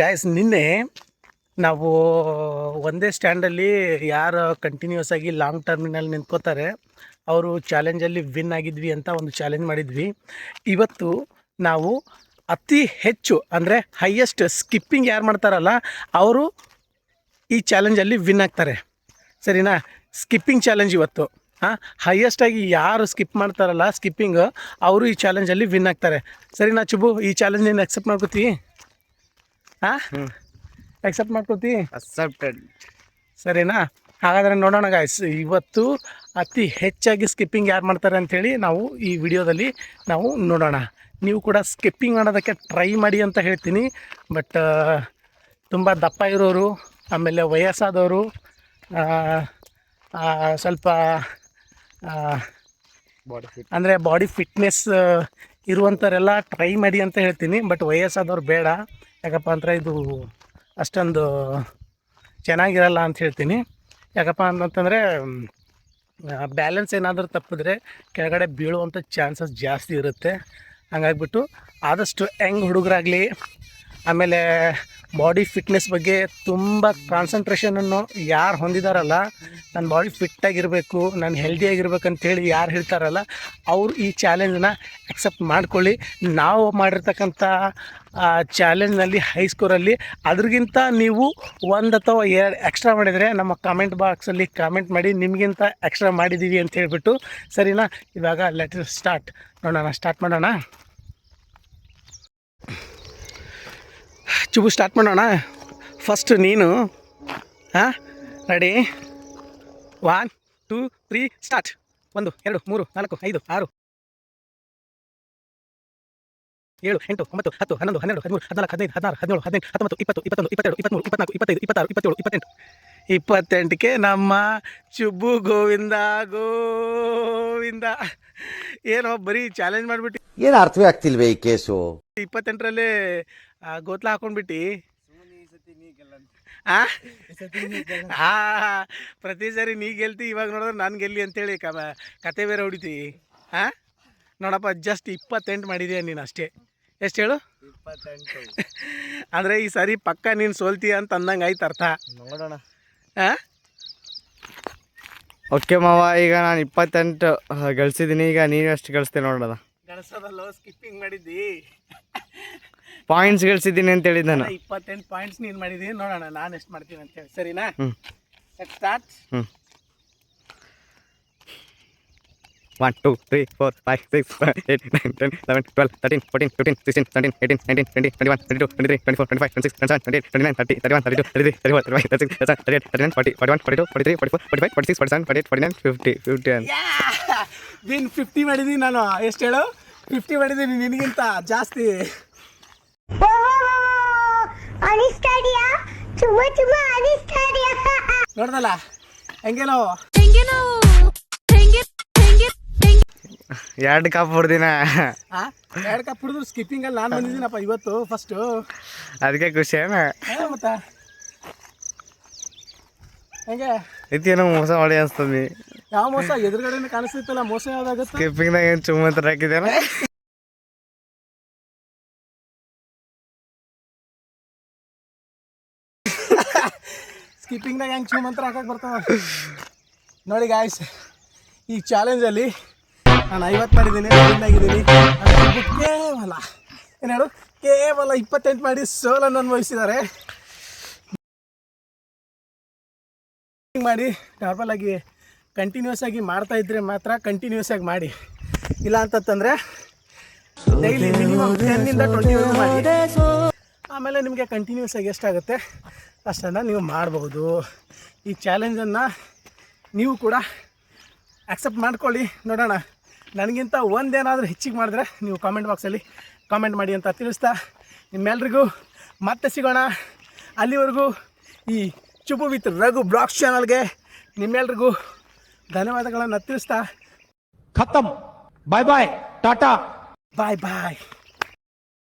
Guys, ನಿನ್ನೆ ನಾವು ಒಂದೇ ಸ್ಟ್ಯಾಂಡಲ್ಲಿ ಯಾರು ಕಂಟಿನ್ಯೂಸ್ ಆಗಿ ಲಾಂಗ್ ಟರ್ಮಿನಲ್ಲಿ ನಿಂತ್ಕೋತಾರೆ ಅವರು ಚಾಲೆಂಜಲ್ಲಿ ವಿನ್ ಆಗಿದ್ವಿ ಅಂತ ಒಂದು ಚಾಲೆಂಜ್ ಮಾಡಿದ್ವಿ. ಇವತ್ತು ನಾವು ಅತಿ ಹೆಚ್ಚು ಅಂದರೆ ಹೈಯೆಸ್ಟ್ ಸ್ಕಿಪ್ಪಿಂಗ್ ಯಾರು ಮಾಡ್ತಾರಲ್ಲ ಅವರು ಈ ಚಾಲೆಂಜಲ್ಲಿ ವಿನ್ ಆಗ್ತಾರೆ. ಸರಿನಾ? ಸ್ಕಿಪ್ಪಿಂಗ್ ಚಾಲೆಂಜ್ ಇವತ್ತು. ಹೈಯೆಸ್ಟಾಗಿ ಯಾರು ಸ್ಕಿಪ್ ಮಾಡ್ತಾರಲ್ಲ ಸ್ಕಿಪ್ಪಿಂಗ್, ಅವರು ಈ ಚಾಲೆಂಜಲ್ಲಿ ವಿನ್ ಆಗ್ತಾರೆ. ಸರಿನಾ ಚುಬು? ಈ ಚಾಲೆಂಜ್ ನೀನು ಅಕ್ಸೆಪ್ಟ್ ಮಾಡ್ಕೋತೀವಿ? ಅಕ್ಸೆಪ್ಟ್ ಮಾಡ್ಕೋತಿ? ಅಕ್ಸೆಪ್ಟೆಡ್. ಸರಿನಾ? ಹಾಗಾದರೆ ನೋಡೋಣ ಗಾಯ್ಸ್, ಇವತ್ತು ಅತಿ ಹೆಚ್ಚಾಗಿ ಸ್ಕಿಪ್ಪಿಂಗ್ ಯಾರು ಮಾಡ್ತಾರೆ ಅಂಥೇಳಿ ನಾವು ಈ ವಿಡಿಯೋದಲ್ಲಿ ನಾವು ನೋಡೋಣ. ನೀವು ಕೂಡ ಸ್ಕಿಪ್ಪಿಂಗ್ ಮಾಡೋದಕ್ಕೆ ಟ್ರೈ ಮಾಡಿ ಅಂತ ಹೇಳ್ತೀನಿ. ಬಟ್ ತುಂಬ ದಪ್ಪ ಇರೋರು, ಆಮೇಲೆ ವಯಸ್ಸಾದವರು, ಸ್ವಲ್ಪ ಅಂದರೆ ಬಾಡಿ ಫಿಟ್ನೆಸ್ ಇರುವಂಥವರೆಲ್ಲ ಟ್ರೈ ಮಾಡಿ ಅಂತ ಹೇಳ್ತೀನಿ. ಬಟ್ ವಯಸ್ಸಾದವ್ರು ಬೇಡ, ಯಾಕಪ್ಪ ಅಂದರೆ ಇದು ಅಷ್ಟೊಂದು ಚೆನ್ನಾಗಿರಲ್ಲ ಅಂತ ಹೇಳ್ತೀನಿ. ಯಾಕಪ್ಪ ಅಂತಂದರೆ ಬ್ಯಾಲೆನ್ಸ್ ಏನಾದರೂ ತಪ್ಪಿದ್ರೆ ಕೆಳಗಡೆ ಬೀಳುವಂಥ ಚಾನ್ಸಸ್ ಜಾಸ್ತಿ ಇರುತ್ತೆ. ಹಂಗಾಗ್ಬಿಟ್ಟು ಆದಷ್ಟು ಯಂಗ್ ಹುಡುಗರಾಗಲಿ, ಆಮೇಲೆ ಬಾಡಿ ಫಿಟ್ನೆಸ್ ಬಗ್ಗೆ ತುಂಬ ಕಾನ್ಸಂಟ್ರೇಷನನ್ನು ಯಾರು ಹೊಂದಿದಾರಲ್ಲ, ನನ್ನ ಬಾಡಿ ಫಿಟ್ಟಾಗಿರಬೇಕು, ನಾನು ಹೆಲ್ದಿಯಾಗಿರ್ಬೇಕಂತೇಳಿ ಯಾರು ಹೇಳ್ತಾರಲ್ಲ ಅವರು ಈ ಚಾಲೆಂಜನ್ನ ಅಕ್ಸೆಪ್ಟ್ ಮಾಡ್ಕೊಳ್ಳಿ. ನಾವು ಮಾಡಿರ್ತಕ್ಕಂಥ ಚಾಲೆಂಜ್ನಲ್ಲಿ ಹೈಸ್ಕೋರಲ್ಲಿ ಅದ್ರಿಗಿಂತ ನೀವು 1 ಅಥವಾ 2 ಎಕ್ಸ್ಟ್ರಾ ಮಾಡಿದರೆ ನಮ್ಮ ಕಾಮೆಂಟ್ ಬಾಕ್ಸಲ್ಲಿ ಕಾಮೆಂಟ್ ಮಾಡಿ, ನಿಮಗಿಂತ ಎಕ್ಸ್ಟ್ರಾ ಮಾಡಿದ್ದೀವಿ ಅಂತ ಹೇಳ್ಬಿಟ್ಟು. ಸರಿನಾ? ಇವಾಗ ಲೆಟ್ ಸ್ಟಾರ್ಟ್. ನೋಡೋಣ, ಸ್ಟಾರ್ಟ್ ಮಾಡೋಣ. ಚುಬು ಸ್ಟಾರ್ಟ್ ಮಾಡೋಣ. ಫಸ್ಟ್ ನೀನು. ರೆಡಿ? 1 2 3 ಸ್ಟಾರ್ಟ್. 1 2 3 4 5 6 7 8 9 10 11 12 13 14 15 16 17 18 19 20 21 22 23 24 25 26 27 28 28ಕ್ಕೆ ನಮ್ಮ ಚುಬ್ಬು ಗೋವಿಂದ ಗೋವಿಂದ. ಏನೋ ಬರೀ ಚಾಲೆಂಜ್ ಮಾಡಿಬಿಟ್ಟು ಏನು ಅರ್ಥವೇ ಆಗ್ತಿಲ್ವೇ ಈ ಕೇಸು. 28ರಲ್ಲಿ ಗೋತ್ಲ ಹಾಕೊಂಡ್ಬಿಟ್ಟು ಪ್ರತಿ ಸರಿ ನೀ ಗೆಲ್ತಿ, ಇವಾಗ ನೋಡಿದ್ರೆ ನಾನು ಗೆಲ್ಲಿ ಅಂತೇಳಿ ಕತೆ ಬೇರೆ ಹೊಡಿತಿ. ನೋಡಪ್ಪ, ಜಸ್ಟ್ 28 ಮಾಡಿದೀಯ ನೀನು ಅಷ್ಟೇ. ಎಷ್ಟು ಹೇಳು? 28. ಅಂದರೆ ಈ ಸಾರಿ ಪಕ್ಕ ನೀನು ಸೋಲ್ತೀಯ ಅಂತ ಅಂದಂಗೆ ಆಯ್ತು ಅರ್ಥ. ನೋಡೋಣ. ಓಕೆ ಮಾವ, ಈಗ ನಾನು 28 ಗಳಿಸಿದ್ದೀನಿ. ಈಗ ನೀನು ಎಷ್ಟು ಗಳಿಸ್ತೀನಿ ನೋಡೋಣ. ಗಳಿಸೋದಲ್ಲ, ಸ್ಕಿಪ್ಪಿಂಗ್ ಮಾಡಿದ್ದಿ. ಪಾಯಿಂಟ್ಸ್ ಗಳಿಸಿದ್ದೀನಿ ಅಂತ ಹೇಳಿದ್ದೆ ನಾನು. 28 ಪಾಯಿಂಟ್ಸ್ ನೀನು ಮಾಡಿದ್ದೀನಿ. ನೋಡೋಣ ನಾನು ಎಷ್ಟು ಮಾಡ್ತೀನಿ ಅಂತೇಳಿ. ಸರಿನಾ? ಸ್ಟಾರ್ಟ್. 1 2 3 4 5 6 7 8 9 10 11 12 13 14 15 16 17 18 19 20 21 22 23 24 25 26 27 28 29 30 31 32 33 34 35 36 37 38 39 40 41 42 43 44 45 46 47 48 49 50 51. ವಿನ್ 50 ಮಾಡಿದ್ದೀನಿ ನಾನು. ಎಷ್ಟು ಹೇಳು? 50 ಮಾಡಿದ್ದೀನಿ, ನಿನಗಿಂತ ಜಾಸ್ತಿ. ನೋಡ್ದಲ್ಲ ಹೆಂಗೇನೋ 2 ಕಪ್ ಹೊಡ್ದಿನ. 2 ಕಪ್ ಹೊಡೆದ್ರು ಸ್ಕಿಪ್ಪಿಂಗಲ್ಲಿ ನಾನು ಬಂದಿದ್ದೀನಪ್ಪ ಇವತ್ತು ಫಸ್ಟು. ಅದಕ್ಕೆ ಖುಷಿ ಮತ್ತೆ ಹೆಂಗೆ ಇದೇನೋ ಮೋಸ ಮಾಡಿ ಅನ್ಸ್ತದೆ. ಯಾವ ಮೋಸ? ಎದುರುಗಡೆ ಕಾಣಿಸ್ತಿತ್ತಲ್ಲ, ಮೋಸ ಯಾವ್ದಾಗುತ್ತೆ? ಸ್ಕಿಪ್ಪಿಂಗ್ನಾಗ ಏನು ಚುಮ್ಮಂತರ ಹಾಕಿದ್ದೇನ? ಸ್ಕಿಪ್ಪಿಂಗ್ನಾಗ ಹೆಂಗೆ ಚುಮ್ಮಂತರ ಹಾಕಕ್ಕೆ ಬರ್ತಾವ ನೋಡಿ ಗಾಯ್ಸ್. ಈ ಚಾಲೆಂಜಲ್ಲಿ ನಾನು 50 ಮಾಡಿದ್ದೀನಿ, ವಿನ್ ಆಗಿದ್ದೀನಿ. ಕೇವಲ ಏನು ಹೇಳು, ಕೇವಲ 28 ಮಾಡಿ ಸೋಲನ್ನು ಅನುಭವಿಸಿದ್ದಾರೆ. ಮಾಡಿ ನಾರ್ಮಲ್ ಆಗಿ ಕಂಟಿನ್ಯೂಸ್ ಆಗಿ ಮಾಡ್ತಾ ಇದ್ರೆ ಮಾತ್ರ ಕಂಟಿನ್ಯೂಸ್ ಆಗಿ ಮಾಡಿ. ಇಲ್ಲ ಅಂತಂದರೆ ಡೈಲಿ ಮಿನಿಮಮ್ 10 ಇಂದ 20 ಮಾಡಿ. ಆಮೇಲೆ ನಿಮಗೆ ಕಂಟಿನ್ಯೂಸ್ ಆಗಿ ಎಷ್ಟಾಗುತ್ತೆ ಅಷ್ಟನ್ನು ನೀವು ಮಾಡಬಹುದು. ಈ ಚಾಲೆಂಜನ್ನು ನೀವು ಕೂಡ ಆಕ್ಸೆಪ್ಟ್ ಮಾಡ್ಕೊಳ್ಳಿ. ನೋಡೋಣ, ನನಗಿಂತ ಒಂದೇನಾದರೂ ಹೆಚ್ಚಿಗೆ ಮಾಡಿದ್ರೆ ನೀವು ಕಾಮೆಂಟ್ ಬಾಕ್ಸಲ್ಲಿ ಕಾಮೆಂಟ್ ಮಾಡಿ ಅಂತ ತಿಳಿಸ್ತಾ ನಿಮ್ಮೆಲ್ರಿಗೂ ಮತ್ತೆ ಸಿಗೋಣ. ಅಲ್ಲಿವರೆಗೂ ಈ ಚುಬು ವಿತ್ ರಘು ಬ್ಲಾಗ್ಸ್ ಚಾನಲ್ಗೆ ನಿಮ್ಮೆಲ್ರಿಗೂ ಧನ್ಯವಾದಗಳನ್ನು ತಿಳಿಸ್ತಾ ಖತಮ್. ಬಾಯ್ ಬಾಯ್, ಟಾಟಾ, ಬಾಯ್ ಬಾಯ್.